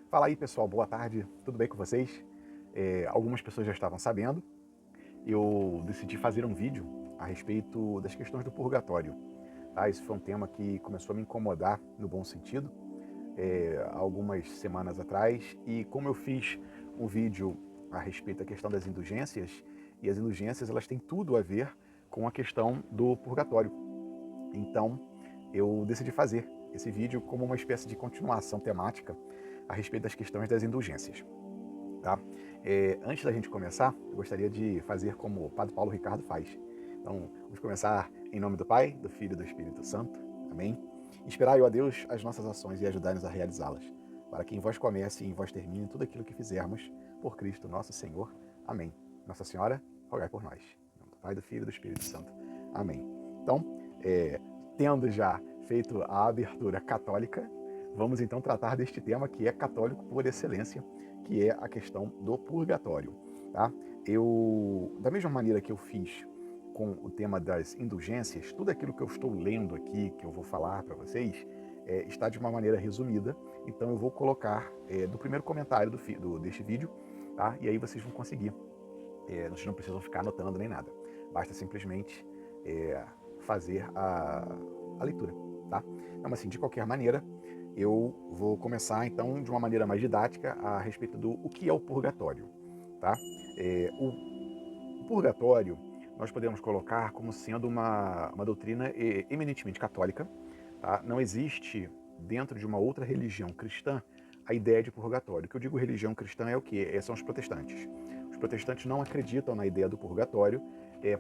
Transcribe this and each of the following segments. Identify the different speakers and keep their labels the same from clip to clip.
Speaker 1: Fala aí, pessoal, boa tarde, tudo bem com vocês? Algumas pessoas já estavam sabendo, eu decidi fazer um vídeo a respeito das questões do purgatório. Tá? Isso foi um tema que começou a me incomodar no bom sentido, algumas semanas atrás, e como eu fiz um vídeo a respeito da questão das indulgências, e as indulgências elas têm tudo a ver com a questão do purgatório. Então, eu decidi fazer esse vídeo como uma espécie de continuação temática a respeito das questões das indulgências. Tá? Antes da gente começar, eu gostaria de fazer como o Padre Paulo Ricardo faz. Então, vamos começar em nome do Pai, do Filho e do Espírito Santo. Amém? Inspirai, ó Deus, as nossas ações e ajudai-nos a realizá-las, para que em vós comece e em vós termine tudo aquilo que fizermos, por Cristo nosso Senhor. Amém. Nossa Senhora, rogai por nós. Em nome do Pai, do Filho e do Espírito Santo. Amém. Então, tendo já feito a abertura católica, vamos então tratar deste tema que é católico por excelência, que é a questão do purgatório. Tá? Da mesma maneira que eu fiz com o tema das indulgências, tudo aquilo que eu estou lendo aqui, que eu vou falar para vocês, está de uma maneira resumida, então eu vou colocar do primeiro comentário deste vídeo, tá? E aí vocês vão conseguir. Vocês não precisam ficar anotando nem nada, basta simplesmente fazer a leitura. Tá? Então, assim, de qualquer maneira, eu vou começar então de uma maneira mais didática a respeito do o que é o purgatório. Tá? O purgatório nós podemos colocar como sendo uma doutrina eminentemente católica. Tá? Não existe dentro de uma outra religião cristã a ideia de purgatório. O que eu digo religião cristã é o quê? São os protestantes. Os protestantes não acreditam na ideia do purgatório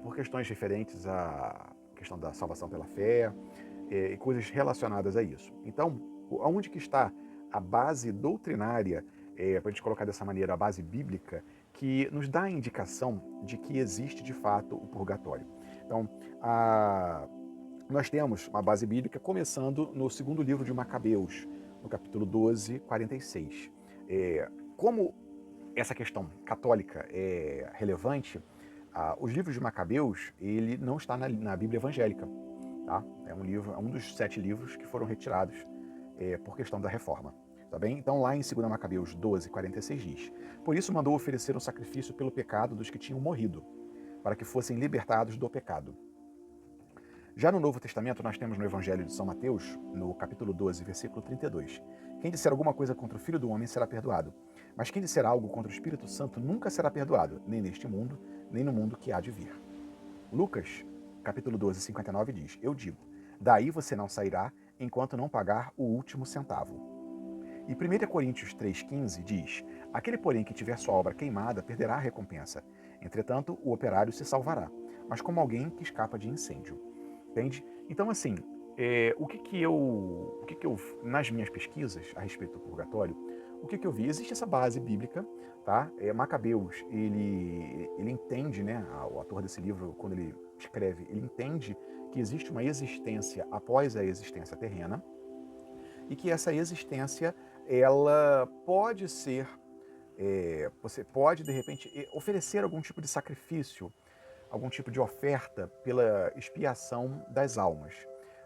Speaker 1: por questões referentes à questão da salvação pela fé e coisas relacionadas a isso. Então, aonde que está a base doutrinária, para a gente colocar dessa maneira, a base bíblica, que nos dá a indicação de que existe de fato o purgatório? Então, nós temos uma base bíblica começando no segundo livro de Macabeus, no capítulo 12, 46. Como essa questão católica é relevante, os livros de Macabeus, ele não está na Bíblia evangélica. Tá? É um dos 7 livros que foram retirados por questão da reforma. Tá bem? Então, lá em 2 Macabeus 12, 46 diz: Por isso mandou oferecer um sacrifício pelo pecado dos que tinham morrido, para que fossem libertados do pecado. Já no Novo Testamento, nós temos no Evangelho de São Mateus, no capítulo 12, versículo 32, quem disser alguma coisa contra o Filho do Homem será perdoado, mas quem disser algo contra o Espírito Santo nunca será perdoado, nem neste mundo, nem no mundo que há de vir. Lucas, capítulo 12, 59 diz: Eu digo, daí você não sairá enquanto não pagar o último centavo. E 1 Coríntios 3,15 diz: Aquele, porém, que tiver sua obra queimada perderá a recompensa. Entretanto, o operário se salvará, mas como alguém que escapa de incêndio. Entende? Então, assim, o que que eu, nas minhas pesquisas a respeito do purgatório, o que eu vi? Existe essa base bíblica, tá? Macabeus, ele entende, né, o autor desse livro, quando ele escreve, ele entende que existe uma existência após a existência terrena e que essa existência, ela pode ser, você pode, de repente, oferecer algum tipo de sacrifício, algum tipo de oferta pela expiação das almas.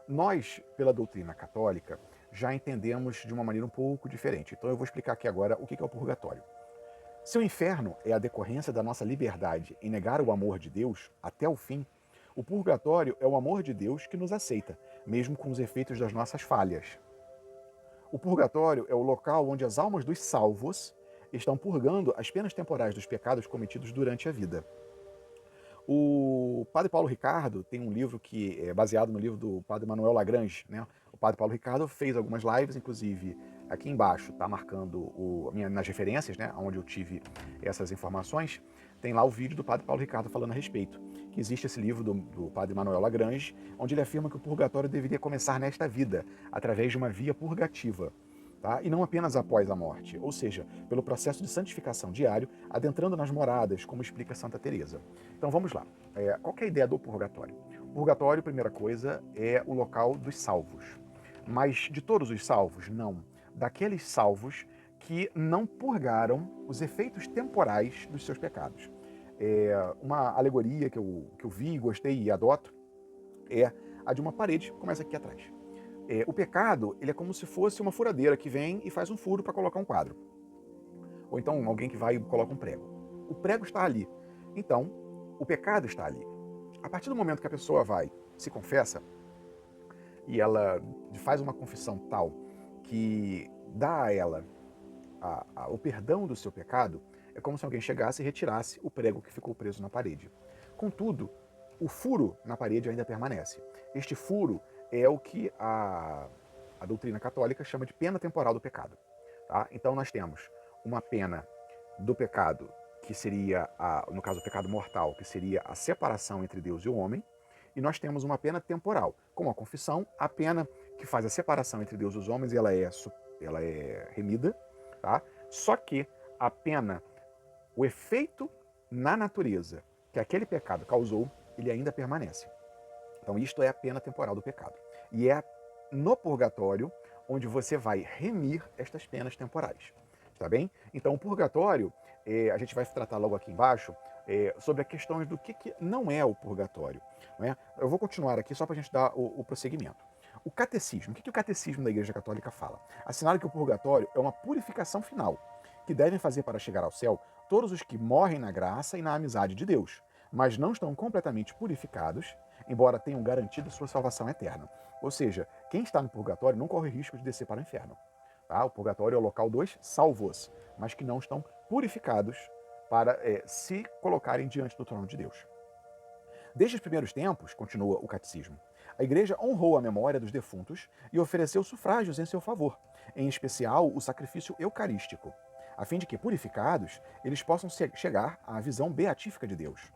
Speaker 1: Nós, pela doutrina católica, já entendemos de uma maneira um pouco diferente. Então eu vou explicar aqui agora o que é o purgatório. Se o inferno é a decorrência da nossa liberdade em negar o amor de Deus até o fim, o purgatório é o amor de Deus que nos aceita, mesmo com os efeitos das nossas falhas. O purgatório é o local onde as almas dos salvos estão purgando as penas temporais dos pecados cometidos durante a vida. O Padre Paulo Ricardo tem um livro que é baseado no livro do Padre Manuel Lagrange, né? O Padre Paulo Ricardo fez algumas lives, inclusive aqui embaixo está marcando nas referências, né, onde eu tive essas informações, tem lá o vídeo do Padre Paulo Ricardo falando a respeito, que existe esse livro do Padre Manuel Lagrange, onde ele afirma que o purgatório deveria começar nesta vida, através de uma via purgativa. Tá? E não apenas após a morte, ou seja, pelo processo de santificação diário, adentrando nas moradas, como explica Santa Teresa. Então vamos lá. Qual que é a ideia do purgatório? O purgatório, primeira coisa, é o local dos salvos. Mas de todos os salvos? Não. Daqueles salvos que não purgaram os efeitos temporais dos seus pecados. Uma alegoria que eu vi, gostei e adoto é a de uma parede, começa aqui atrás. O pecado, ele é como se fosse uma furadeira que vem e faz um furo para colocar um quadro. Ou então alguém que vai e coloca um prego. O prego está ali. Então, o pecado está ali. A partir do momento que a pessoa vai, se confessa, e ela faz uma confissão tal que dá a ela o perdão do seu pecado, é como se alguém chegasse e retirasse o prego que ficou preso na parede. Contudo, o furo na parede ainda permanece. Este furo é o que a doutrina católica chama de pena temporal do pecado. Tá? Então nós temos uma pena do pecado, que seria, no caso, o pecado mortal, que seria a separação entre Deus e o homem, e nós temos uma pena temporal, como a confissão, a pena que faz a separação entre Deus e os homens, ela é remida, tá? Só que a pena, o efeito na natureza que aquele pecado causou, ele ainda permanece. Então isto é a pena temporal do pecado. E é no purgatório onde você vai remir estas penas temporais. Está bem? Então o purgatório, a gente vai tratar logo aqui embaixo, sobre as questões do que não é o purgatório. Não é? Eu vou continuar aqui só para a gente dar o prosseguimento. O catecismo, o que o catecismo da Igreja Católica fala? Assinala que o purgatório é uma purificação final, que devem fazer para chegar ao céu todos os que morrem na graça e na amizade de Deus, mas não estão completamente purificados, embora tenham garantido sua salvação eterna. Ou seja, quem está no purgatório não corre risco de descer para o inferno. Tá? O purgatório é o local dos salvos, mas que não estão purificados para se colocarem diante do trono de Deus. Desde os primeiros tempos, continua o catecismo, a Igreja honrou a memória dos defuntos e ofereceu sufrágios em seu favor, em especial o sacrifício eucarístico, a fim de que, purificados, eles possam chegar à visão beatífica de Deus.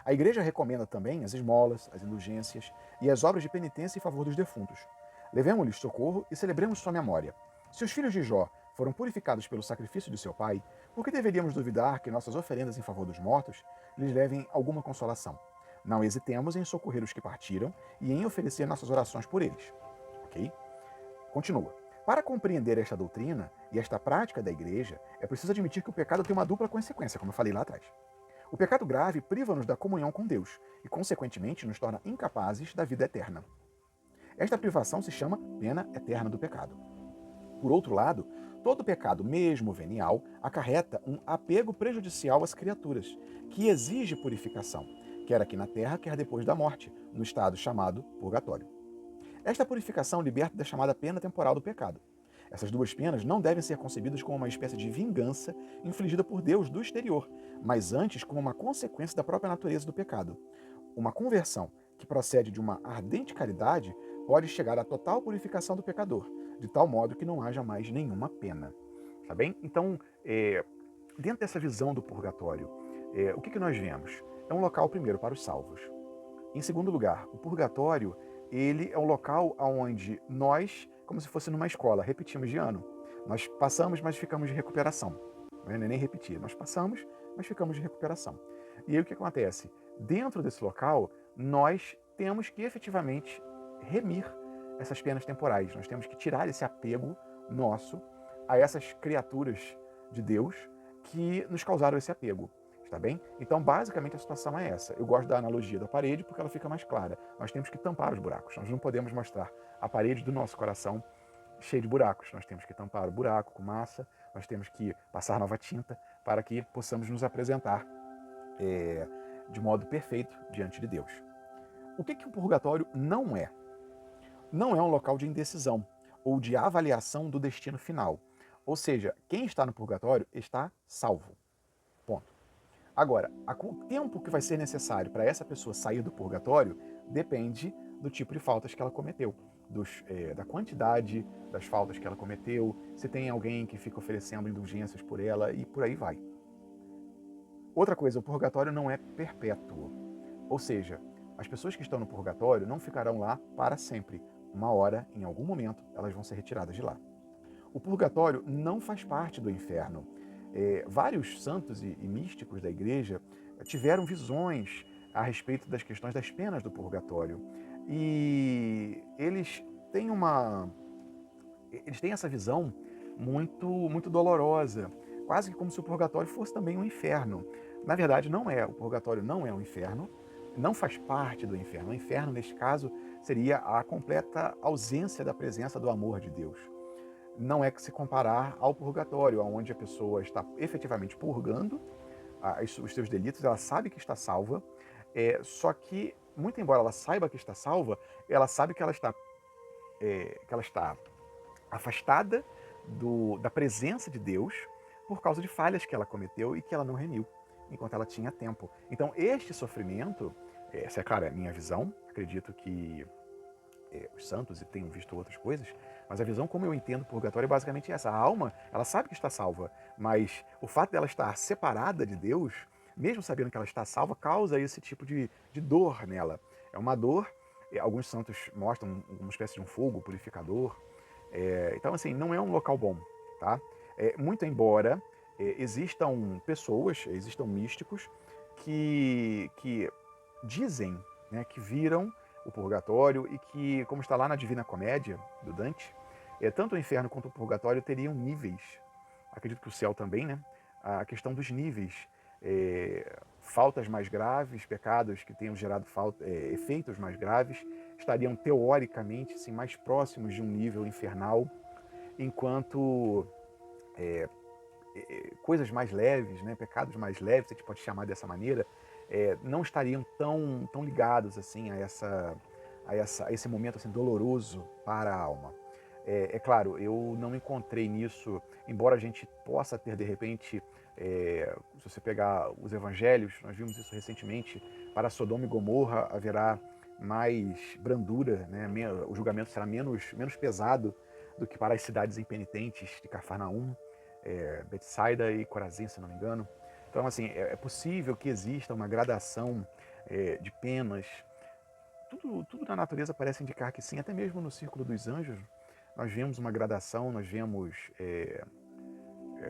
Speaker 1: A Igreja recomenda também as esmolas, as indulgências e as obras de penitência em favor dos defuntos. Levemos-lhes socorro e celebremos sua memória. Se os filhos de Jó foram purificados pelo sacrifício de seu pai, por que deveríamos duvidar que nossas oferendas em favor dos mortos lhes levem alguma consolação? Não hesitemos em socorrer os que partiram e em oferecer nossas orações por eles. Ok? Continua. Para compreender esta doutrina e esta prática da Igreja, é preciso admitir que o pecado tem uma dupla consequência, como eu falei lá atrás. O pecado grave priva-nos da comunhão com Deus e, consequentemente, nos torna incapazes da vida eterna. Esta privação se chama pena eterna do pecado. Por outro lado, todo pecado, mesmo venial, acarreta um apego prejudicial às criaturas, que exige purificação, quer aqui na terra, quer depois da morte, no estado chamado purgatório. Esta purificação liberta da chamada pena temporal do pecado. Essas duas penas não devem ser concebidas como uma espécie de vingança infligida por Deus do exterior, mas antes como uma consequência da própria natureza do pecado. Uma conversão que procede de uma ardente caridade pode chegar à total purificação do pecador, de tal modo que não haja mais nenhuma pena. Tá bem? Então, dentro dessa visão do purgatório, o que nós vemos? É um local, primeiro, para os salvos. Em segundo lugar, o purgatório, ele é um local onde nós, como se fosse numa escola, repetimos de ano. Nós passamos, mas ficamos de recuperação. Não é nem repetir, nós passamos, mas ficamos de recuperação. E aí o que acontece? Dentro desse local, nós temos que efetivamente remir essas penas temporais. Nós temos que tirar esse apego nosso a essas criaturas de Deus que nos causaram esse apego. Tá bem? Então, basicamente, a situação é essa. Eu gosto da analogia da parede porque ela fica mais clara. Nós temos que tampar os buracos. Nós não podemos mostrar a parede do nosso coração cheia de buracos. Nós temos que tampar o buraco com massa, nós temos que passar nova tinta para que possamos nos apresentar de modo perfeito diante de Deus. O que o purgatório não é? Não é um local de indecisão ou de avaliação do destino final. Ou seja, quem está no purgatório está salvo. Ponto. Agora, o tempo que vai ser necessário para essa pessoa sair do purgatório depende do tipo de faltas que ela cometeu, da quantidade das faltas que ela cometeu, se tem alguém que fica oferecendo indulgências por ela e por aí vai. Outra coisa, o purgatório não é perpétuo. Ou seja, as pessoas que estão no purgatório não ficarão lá para sempre. Uma hora, em algum momento, elas vão ser retiradas de lá. O purgatório não faz parte do inferno. Vários santos e místicos da igreja tiveram visões a respeito das questões das penas do purgatório. E eles têm essa visão muito, muito dolorosa, quase que como se o purgatório fosse também um inferno. Na verdade, não é. O purgatório não é um inferno, não faz parte do inferno. O inferno, neste caso, seria a completa ausência da presença do amor de Deus. Não é que se comparar ao purgatório, onde a pessoa está efetivamente purgando os seus delitos, ela sabe que está salva, só que, muito embora ela saiba que está salva, ela sabe que ela está afastada da presença de Deus por causa de falhas que ela cometeu e que ela não remiu enquanto ela tinha tempo. Então, este sofrimento, essa é, claro, é a minha visão, acredito que os santos e tenham visto outras coisas, mas a visão como eu entendo o purgatório é basicamente essa. A alma, ela sabe que está salva, mas o fato dela estar separada de Deus, mesmo sabendo que ela está salva, causa esse tipo de dor nela. É uma dor, alguns santos mostram uma espécie de um fogo purificador. Então, assim, não é um local bom, tá? Muito embora existam pessoas, existam místicos que dizem, né, que viram o purgatório e que, como está lá na Divina Comédia, do Dante, tanto o inferno quanto o purgatório teriam níveis. Acredito que o céu também, né? A questão dos níveis. Faltas mais graves, pecados que tenham gerado efeitos mais graves, estariam teoricamente assim, mais próximos de um nível infernal, enquanto coisas mais leves, né, pecados mais leves, a gente pode chamar dessa maneira, não estariam tão ligados assim a esse momento assim, doloroso para a alma. Claro, eu não encontrei nisso, embora a gente possa ter de repente, se você pegar os evangelhos, nós vimos isso recentemente, para Sodoma e Gomorra haverá mais brandura, né? O julgamento será menos pesado do que para as cidades impenitentes de Cafarnaum, Betsaida e Corazim, se não me engano. Então, assim, é possível que exista uma gradação de penas. Tudo na natureza parece indicar que sim, até mesmo no círculo dos anjos, nós vemos uma gradação, nós vemos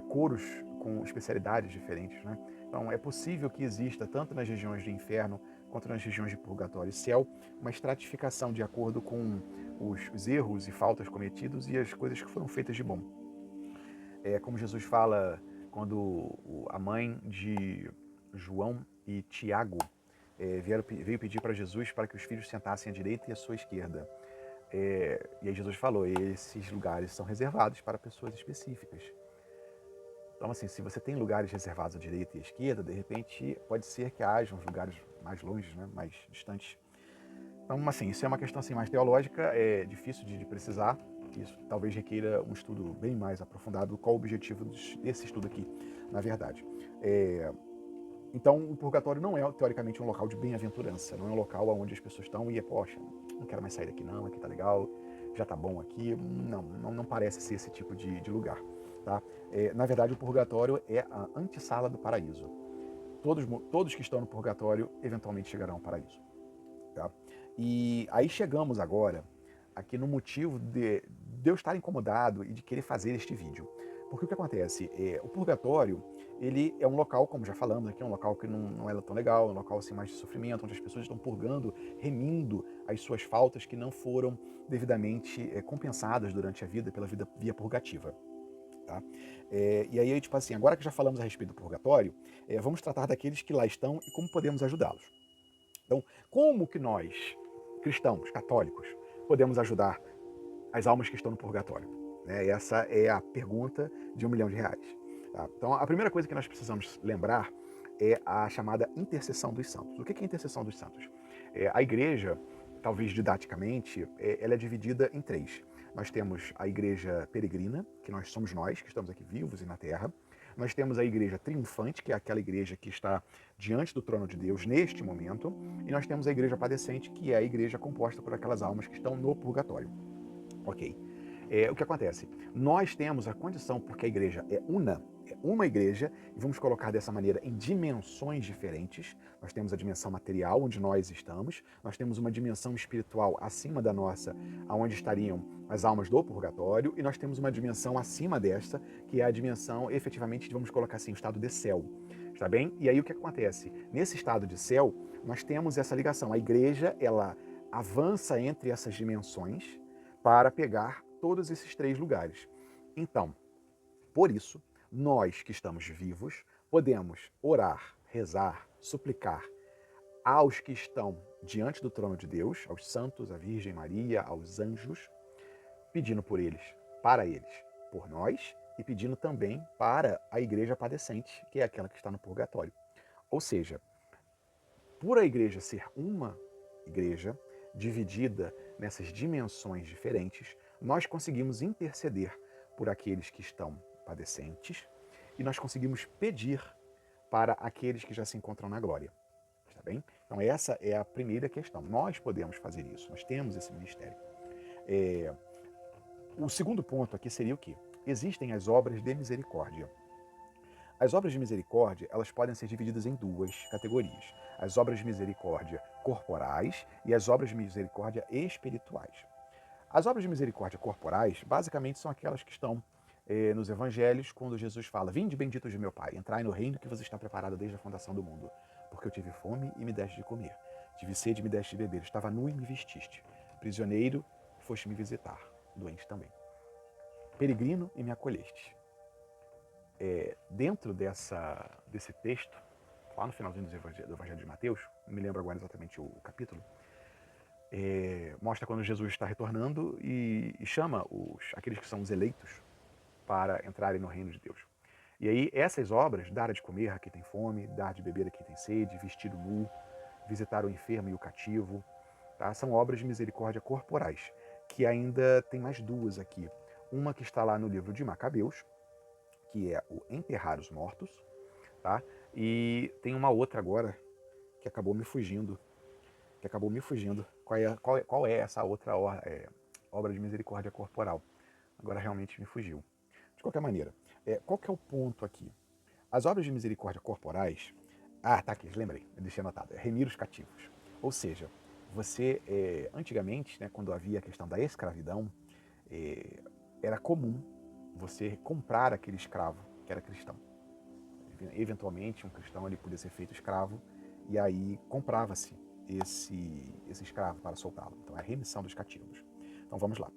Speaker 1: coros com especialidades diferentes, né? Então, é possível que exista, tanto nas regiões de inferno quanto nas regiões de purgatório e céu, uma estratificação de acordo com os erros e faltas cometidos e as coisas que foram feitas de bom. Como Jesus fala quando a mãe de João e Tiago veio pedir para Jesus para que os filhos sentassem à direita e à sua esquerda. E aí Jesus falou, esses lugares são reservados para pessoas específicas. Então, assim, se você tem lugares reservados à direita e à esquerda, de repente pode ser que haja uns lugares mais longe, né, mais distantes. Então, assim, isso é uma questão assim, mais teológica, é difícil de precisar. Isso talvez requeira um estudo bem mais aprofundado. Qual o objetivo desse estudo aqui, na verdade? Então, o purgatório não é, teoricamente, um local de bem-aventurança. Não é um local onde as pessoas estão e, poxa, não quero mais sair daqui não, aqui tá legal, já tá bom aqui. Não parece ser esse tipo de lugar. Tá? Na verdade, o purgatório é a antessala do paraíso. Todos que estão no purgatório eventualmente chegarão ao paraíso. Tá? E aí chegamos agora aqui no motivo de eu estar incomodado e de querer fazer este vídeo. Porque o que acontece? O purgatório, ele é um local, como já falamos aqui, é um local que não é tão legal, é um local assim, mais de sofrimento, onde as pessoas estão purgando, remindo as suas faltas que não foram devidamente compensadas durante a vida pela vida via purgativa. Tá? E aí, tipo assim, agora que já falamos a respeito do purgatório, vamos tratar daqueles que lá estão e como podemos ajudá-los. Então, como que nós, cristãos, católicos, podemos ajudar as almas que estão no purgatório? Essa é a pergunta de R$1 milhão. Tá? Então, a primeira coisa que nós precisamos lembrar é a chamada intercessão dos santos. O que é a intercessão dos santos? A igreja, talvez didaticamente, ela é dividida em três. Nós temos a igreja peregrina, que somos nós, que estamos aqui vivos e na terra. Nós temos a igreja triunfante, que é aquela igreja que está diante do trono de Deus neste momento. E nós temos a igreja padecente, que é a igreja composta por aquelas almas que estão no purgatório. Ok. O que acontece? Nós temos a condição, porque a igreja é uma igreja, e vamos colocar dessa maneira em dimensões diferentes. Nós temos a dimensão material, onde nós estamos, nós temos uma dimensão espiritual acima da nossa, onde estariam as almas do purgatório, e nós temos uma dimensão acima desta, que é a dimensão, efetivamente, vamos colocar assim, o estado de céu. Está bem? E aí o que acontece? Nesse estado de céu, nós temos essa ligação. A igreja, ela avança entre essas dimensões para pegar todos esses três lugares. Então, por isso, nós que estamos vivos, podemos orar, rezar, suplicar aos que estão diante do trono de Deus, aos santos, à Virgem Maria, aos anjos, pedindo por eles, para eles, por nós, e pedindo também para a igreja padecente, que é aquela que está no purgatório. Ou seja, por a igreja ser uma igreja dividida nessas dimensões diferentes, nós conseguimos interceder por aqueles que estão padecentes e nós conseguimos pedir para aqueles que já se encontram na glória. Está bem? Então essa é a primeira questão. Nós podemos fazer isso, nós temos esse ministério. O segundo ponto aqui seria o quê? Existem as obras de misericórdia. As obras de misericórdia, elas podem ser divididas em duas categorias. As obras de misericórdia corporais e as obras de misericórdia espirituais. As obras de misericórdia corporais, basicamente, são aquelas que estão nos evangelhos, quando Jesus fala: vinde benditos de meu Pai, entrai no reino que vos está preparado desde a fundação do mundo. Porque eu tive fome e me deste de comer, tive sede e me deste de beber, estava nu e me vestiste, prisioneiro e foste me visitar, doente também, peregrino e me acolheste. Dentro desse texto, lá no finalzinho do Evangelho de Mateus, não me lembro agora exatamente o capítulo, mostra quando Jesus está retornando e chama aqueles que são os eleitos para entrarem no reino de Deus. E aí essas obras, dar de comer a quem tem fome, dar de beber a quem tem sede, vestir o nu, visitar o enfermo e o cativo, tá? São obras de misericórdia corporais, que ainda tem mais duas aqui. Uma que está lá no livro de Macabeus, que é o enterrar os mortos, tá? E tem uma outra agora que acabou me fugindo. Qual é essa outra obra de misericórdia corporal? Agora realmente me fugiu. De qualquer maneira, qual que é o ponto aqui? As obras de misericórdia corporais... Ah, tá aqui, lembrei, eu deixei anotado. É remir os cativos. Ou seja, você, antigamente, né, quando havia a questão da escravidão, era comum você comprar aquele escravo que era cristão. Eventualmente, um cristão ele podia ser feito escravo e aí comprava-se esse escravo para soltá-lo. Então, é a remissão dos cativos. Então, vamos lá.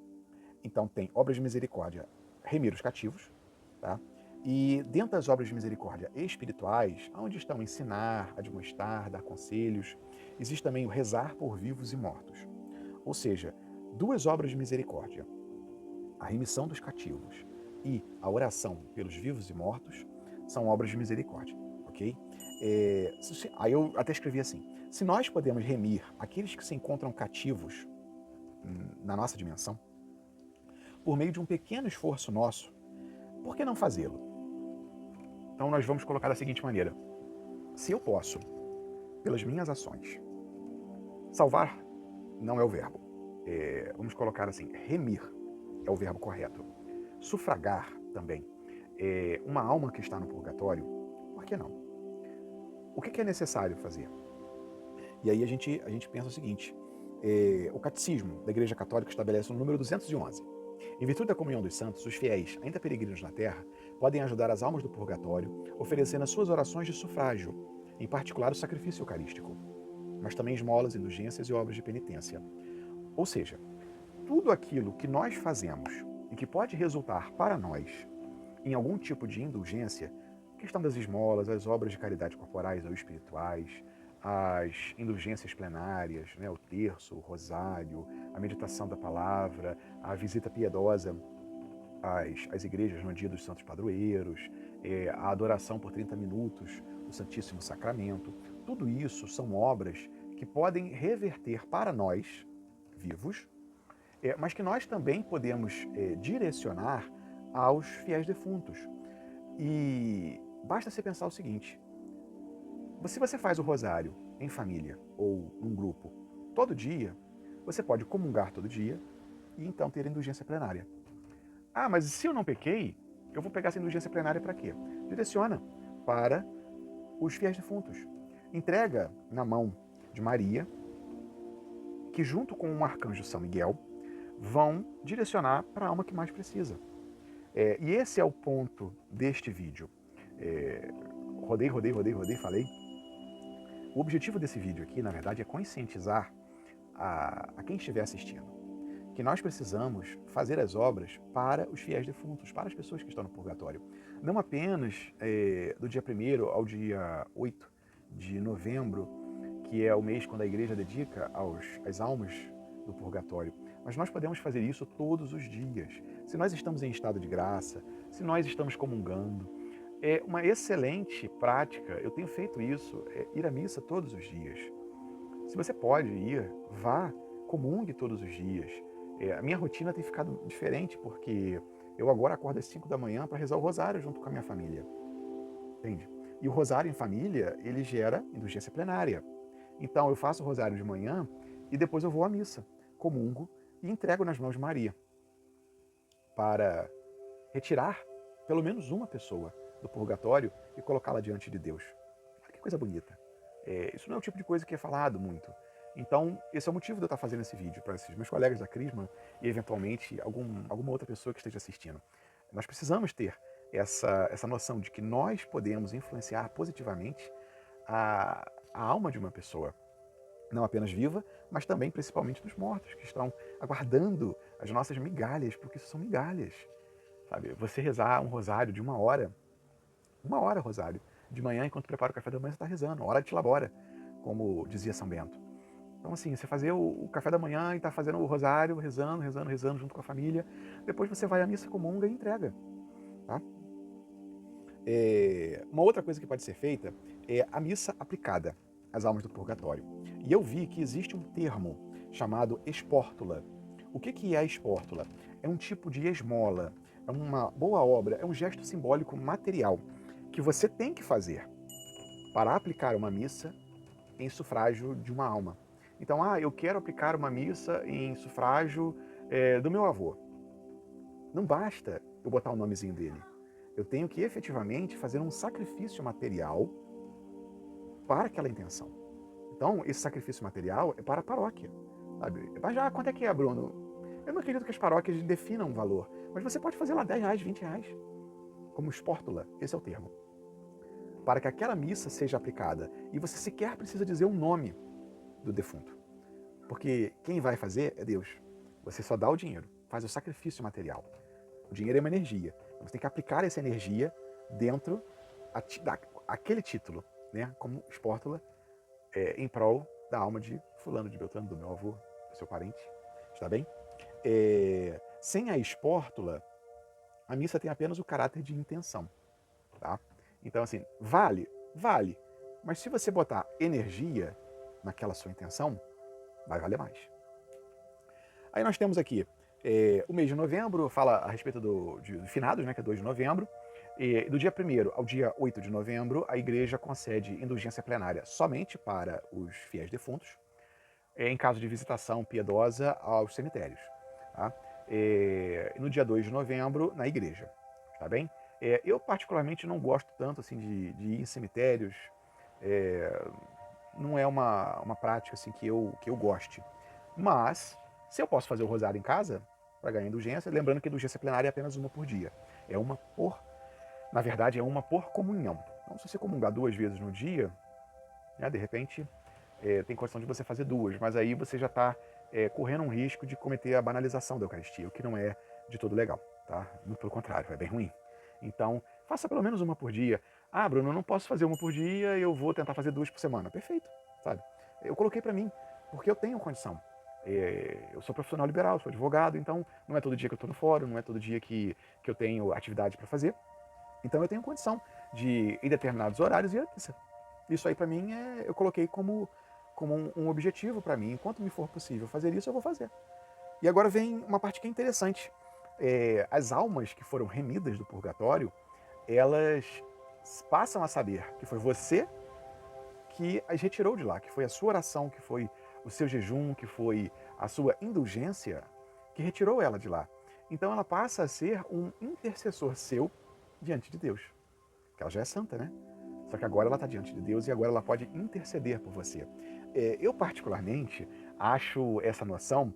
Speaker 1: Então, tem obras de misericórdia, remir os cativos, tá? E dentro das obras de misericórdia espirituais, onde estão ensinar, admoestar, dar conselhos, existe também o rezar por vivos e mortos. Ou seja, duas obras de misericórdia, a remissão dos cativos e a oração pelos vivos e mortos, são obras de misericórdia, ok? Aí eu até escrevi assim: se nós podemos remir aqueles que se encontram cativos na nossa dimensão, por meio de um pequeno esforço nosso, por que não fazê-lo? Então nós vamos colocar da seguinte maneira: se eu posso, pelas minhas ações, salvar não é o verbo, vamos colocar assim, remir é o verbo correto, sufragar também, uma alma que está no purgatório, por que não? O que é necessário fazer? E aí a gente pensa o seguinte: o catecismo da Igreja Católica estabelece o número 211. Em virtude da comunhão dos santos, os fiéis, ainda peregrinos na terra, podem ajudar as almas do purgatório, oferecendo as suas orações de sufrágio, em particular o sacrifício eucarístico, mas também esmolas, indulgências e obras de penitência. Ou seja, tudo aquilo que nós fazemos e que pode resultar para nós em algum tipo de indulgência, questão das esmolas, as obras de caridade corporais ou espirituais, as indulgências plenárias, né, o terço, o rosário, a meditação da palavra, a visita piedosa às igrejas no dia dos santos padroeiros, a adoração por 30 minutos do Santíssimo Sacramento. Tudo isso são obras que podem reverter para nós, vivos, mas que nós também podemos direcionar aos fiéis defuntos. E basta você pensar o seguinte: se você faz o rosário em família ou num grupo todo dia, você pode comungar todo dia e então ter indulgência plenária. Ah, mas se eu não pequei, eu vou pegar essa indulgência plenária para quê? Direciona para os fiéis defuntos. Entrega na mão de Maria, que junto com o arcanjo São Miguel vão direcionar para a alma que mais precisa. E esse é o ponto deste vídeo. Rodei, falei. O objetivo desse vídeo aqui, na verdade, é conscientizar a quem estiver assistindo que nós precisamos fazer as obras para os fiéis defuntos, para as pessoas que estão no purgatório. Não apenas do dia 1º ao dia 8 de novembro, que é o mês quando a igreja dedica às almas do purgatório. Mas nós podemos fazer isso todos os dias. Se nós estamos em estado de graça, se nós estamos comungando, é uma excelente prática, eu tenho feito isso, ir à missa todos os dias. Se você pode ir, vá, comungue todos os dias. A minha rotina tem ficado diferente porque eu agora acordo às 5 da manhã para rezar o rosário junto com a minha família. Entende? E o rosário em família, ele gera indulgência plenária. Então eu faço o rosário de manhã e depois eu vou à missa, comungo e entrego nas mãos de Maria para retirar pelo menos uma pessoa do purgatório e colocá-la diante de Deus. Olha que coisa bonita. Isso não é o tipo de coisa que é falado muito. Então, esse é o motivo de eu estar fazendo esse vídeo para esses meus colegas da Crisma e, eventualmente, alguma outra pessoa que esteja assistindo. Nós precisamos ter essa noção de que nós podemos influenciar positivamente a alma de uma pessoa. Não apenas viva, mas também, principalmente, dos mortos, que estão aguardando as nossas migalhas, porque isso são migalhas. Sabe? Você rezar um rosário de uma hora rosário, de manhã, enquanto prepara o café da manhã, você está rezando, hora de labora, como dizia São Bento. Então, assim, você fazer o café da manhã e está fazendo o rosário, rezando junto com a família, depois você vai à missa, comunga e entrega. Tá? Uma outra coisa que pode ser feita é a missa aplicada às almas do purgatório. E eu vi que existe um termo chamado espórtula. O que é a espórtula? É um tipo de esmola, é uma boa obra, é um gesto simbólico material que você tem que fazer para aplicar uma missa em sufrágio de uma alma. Então, eu quero aplicar uma missa em sufrágio do meu avô. Não basta eu botar o nomezinho dele. Eu tenho que efetivamente fazer um sacrifício material para aquela intenção. Então, esse sacrifício material é para a paróquia. Sabe? Mas já, quanto é que é, Bruno? Eu não acredito que as paróquias definam um valor, mas você pode fazer lá R$10, R$20, como espórtula, esse é o termo. Para que aquela missa seja aplicada. E você sequer precisa dizer o nome do defunto. Porque quem vai fazer é Deus. Você só dá o dinheiro, faz o sacrifício material. O dinheiro é uma energia. Você tem que aplicar essa energia dentro daquele título, né, como espórtula, em prol da alma de fulano, de Beltrano, do meu avô, do seu parente. Está bem? Sem a espórtula, a missa tem apenas o caráter de intenção. Tá? Então, assim, vale. Mas se você botar energia naquela sua intenção, vai valer mais. Aí nós temos aqui o mês de novembro, fala a respeito de finados, né, que é 2 de novembro. Do dia 1º ao dia 8 de novembro, a igreja concede indulgência plenária somente para os fiéis defuntos, em caso de visitação piedosa aos cemitérios. Tá? No dia 2 de novembro, na igreja. Tá bem? Eu particularmente não gosto tanto assim, de ir em cemitérios. Não é uma prática assim, que eu goste. Mas, se eu posso fazer o rosário em casa, para ganhar indulgência, lembrando que a indulgência plenária é apenas uma por dia. Na verdade, é uma por comunhão. Então, se você comungar 2 vezes no dia, né, de repente, tem condição de você fazer 2, mas aí você já está correndo um risco de cometer a banalização da Eucaristia, o que não é de todo legal, tá? Muito pelo contrário, é bem ruim. Então, faça pelo menos uma por dia. Bruno, eu não posso fazer uma por dia, eu vou tentar fazer 2 por semana. Perfeito, sabe? Eu coloquei para mim, porque eu tenho condição. Eu sou profissional liberal, sou advogado, então não é todo dia que eu estou no fórum, não é todo dia que eu tenho atividade para fazer. Então eu tenho condição de, em determinados horários, ir à missa. Isso aí para mim eu coloquei como um objetivo para mim. Enquanto me for possível fazer isso, eu vou fazer. E agora vem uma parte que é interessante. As almas que foram remidas do purgatório, elas passam a saber que foi você que as retirou de lá, que foi a sua oração, que foi o seu jejum, que foi a sua indulgência, que retirou ela de lá. Então ela passa a ser um intercessor seu diante de Deus. Porque ela já é santa, né? Só que agora ela está diante de Deus e agora ela pode interceder por você. Eu particularmente acho essa noção,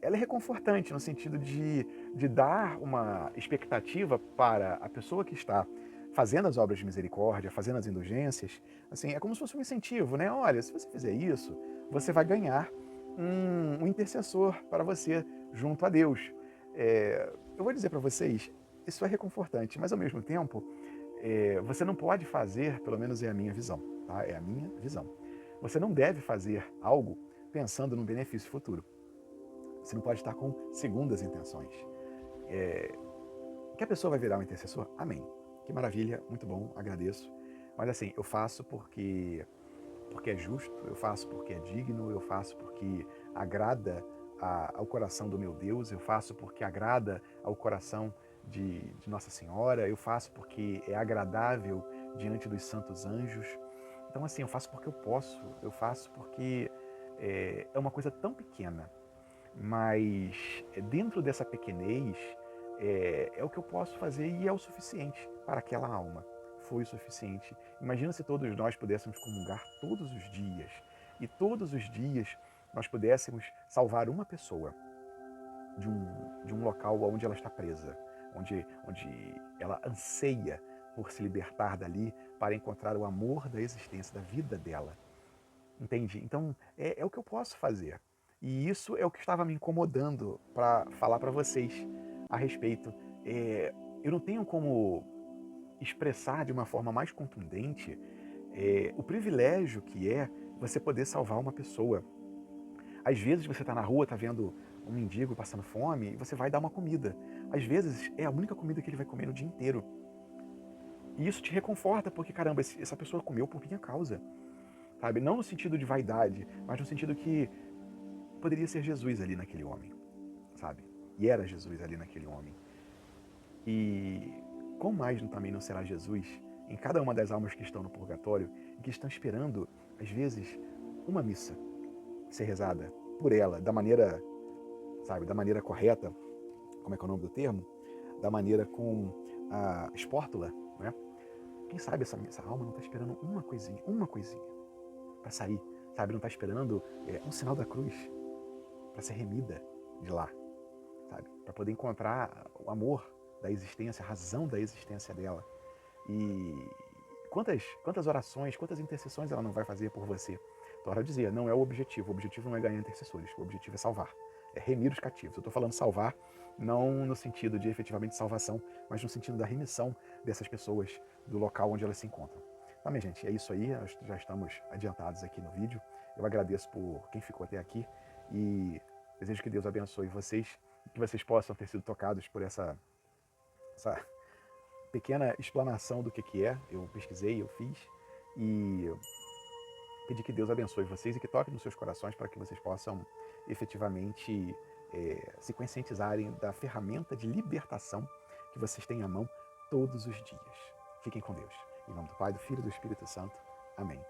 Speaker 1: ela é reconfortante no sentido de dar uma expectativa para a pessoa que está fazendo as obras de misericórdia, fazendo as indulgências. Assim, é como se fosse um incentivo, né? Olha, se você fizer isso, você vai ganhar um intercessor para você junto a Deus. Eu vou dizer para vocês, isso é reconfortante, mas ao mesmo tempo, você não pode fazer, pelo menos é a minha visão, tá? É a minha visão. Você não deve fazer algo pensando num benefício futuro. Você não pode estar com segundas intenções. Que a pessoa vai virar um intercessor? Amém. Que maravilha, muito bom, agradeço. Mas assim, eu faço porque é justo, eu faço porque é digno, eu faço porque agrada ao coração do meu Deus, eu faço porque agrada ao coração de Nossa Senhora, eu faço porque é agradável diante dos santos anjos. Então assim, eu faço porque eu posso, eu faço porque é uma coisa tão pequena, mas dentro dessa pequenez é o que eu posso fazer e é o suficiente para aquela alma. Foi o suficiente. Imagina se todos nós pudéssemos comungar todos os dias e todos os dias nós pudéssemos salvar uma pessoa de um local onde ela está presa, onde ela anseia por se libertar dali para encontrar o amor da existência, da vida dela. Entende? Então, é o que eu posso fazer. E isso é o que estava me incomodando para falar para vocês a respeito. Eu não tenho como expressar de uma forma mais contundente o privilégio que é você poder salvar uma pessoa. Às vezes você está na rua, está vendo um mendigo passando fome e você vai dar uma comida. Às vezes é a única comida que ele vai comer no dia inteiro. E isso te reconforta, porque caramba, essa pessoa comeu por minha causa. Sabe? Não no sentido de vaidade, mas no sentido que poderia ser Jesus ali naquele homem, sabe? E era Jesus ali naquele homem. E quão mais também não será Jesus em cada uma das almas que estão no purgatório e que estão esperando, às vezes, uma missa ser rezada por ela, da maneira, sabe, da maneira correta, como é que é o nome do termo? Da maneira com a espórtula, né? Quem sabe essa alma não está esperando uma coisinha para sair, sabe? Não está esperando um sinal da cruz para ser remida de lá, sabe? Para poder encontrar o amor da existência, a razão da existência dela. E quantas orações, quantas intercessões ela não vai fazer por você? Torna a dizer, não é o objetivo não é ganhar intercessores, o objetivo é salvar, é remir os cativos. Eu estou falando salvar não no sentido de efetivamente salvação, mas no sentido da remissão dessas pessoas do local onde elas se encontram. Tá, minha gente, é isso aí, nós já estamos adiantados aqui no vídeo. Eu agradeço por quem ficou até aqui e desejo que Deus abençoe vocês e que vocês possam ter sido tocados por essa pequena explanação do que é. Eu pesquisei, eu fiz e pedir que Deus abençoe vocês e que toque nos seus corações para que vocês possam efetivamente se conscientizarem da ferramenta de libertação que vocês têm à mão todos os dias. Fiquem com Deus. Em nome do Pai, do Filho e do Espírito Santo. Amém.